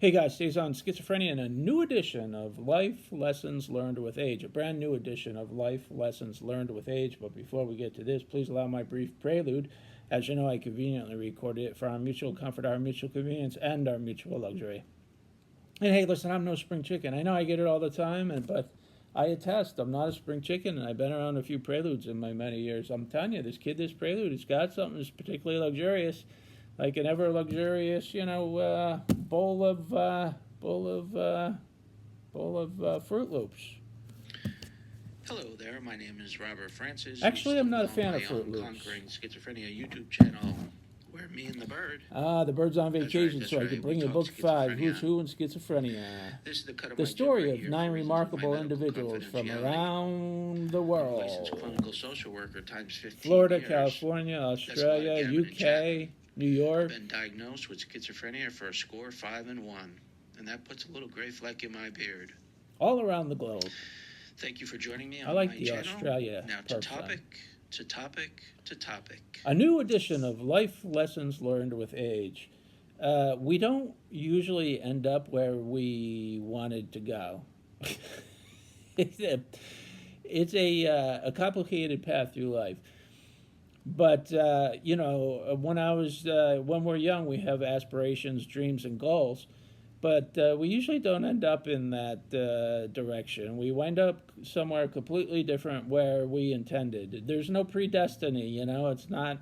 Hey guys, stays on Schizophrenia and a new edition of Life Lessons Learned with Age. A brand new edition of Life Lessons Learned with Age. But before we get to this, please allow my brief prelude. As you know, I conveniently recorded it for our mutual comfort, our mutual convenience, and our mutual luxury. And hey, listen, I'm no spring chicken. I know I get it all the time, but I attest I'm not a spring chicken, and I've been around a few preludes in my many years. I'm telling you, this prelude, it's got something that's particularly luxurious. Like an ever luxurious, bowl of Fruit Loops. Hello there, my name is Robert Francis. Actually, I'm not a fan of Fruit Loops. Conquering Schizophrenia YouTube channel, where me and the bird. The bird's on vacation, that's so right. I can bring you book 5, Who's Who in Schizophrenia. This is the cut of The my story joke of right 9 here, remarkable individuals from confidentiality. around the world. Licensed clinical social worker times 15 Florida, years. California, Australia, That's a lot of UK, New York. I've been diagnosed with schizophrenia for a score 5 and 1, and that puts a little gray fleck in my beard. All around the globe. Thank you for joining me on I like my the channel. Australia Now person. to topic. A new edition of Life Lessons Learned with Age. We don't usually end up where we wanted to go. it's a complicated path through life. But, when we're young, we have aspirations, dreams, and goals. But we usually don't end up in that direction. We wind up somewhere completely different where we intended. There's no predestiny, It's not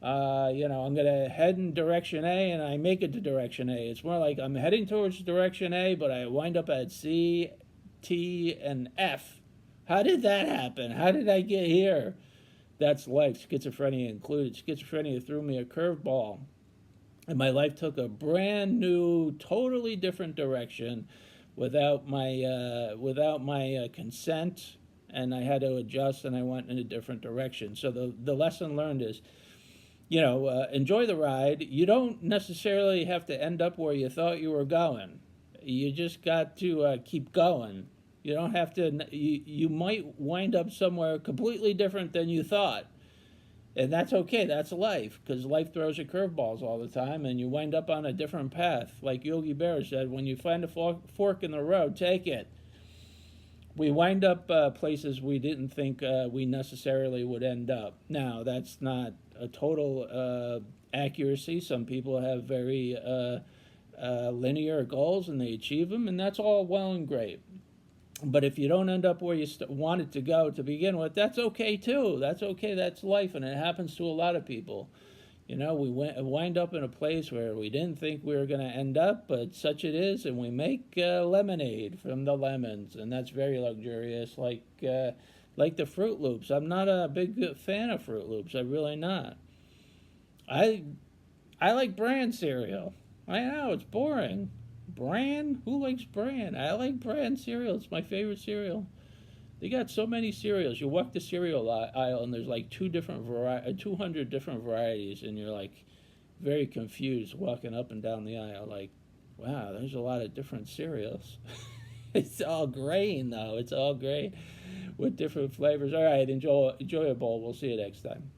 I'm going to head in direction A and I make it to direction A. It's more like I'm heading towards direction A, but I wind up at C, T, and F. How did that happen? How did I get here? That's life, schizophrenia included. Schizophrenia threw me a curveball. And my life took a brand new, totally different direction without my consent, and I had to adjust, and I went in a different direction. So the lesson learned is, enjoy the ride. You don't necessarily have to end up where you thought you were going. You just got to keep going. You don't have to. You might wind up somewhere completely different than you thought. And that's okay, that's life, because life throws you curveballs all the time, and you wind up on a different path. Like Yogi Berra said, when you find a fork in the road, take it. We wind up places we didn't think we necessarily would end up. Now, that's not a total accuracy. Some people have very linear goals, and they achieve them, and that's all well and great. But if you don't end up where you wanted to go to begin with, that's okay too. That's okay. That's life, and it happens to a lot of people. We wind up in a place where we didn't think we were going to end up, but such it is, and we make lemonade from the lemons, and that's very luxurious, like the Fruit Loops. I'm not a big fan of Fruit Loops. I'm really not. I like bran cereal. I know, it's boring. Bran? Who likes bran? I like bran cereal. It's my favorite cereal. They got so many cereals. You walk the cereal aisle and there's like 200 different varieties, and you're like very confused walking up and down the aisle. Like, wow, there's a lot of different cereals. It's all grain though. It's all grain with different flavors. All right, enjoy a bowl. We'll see you next time.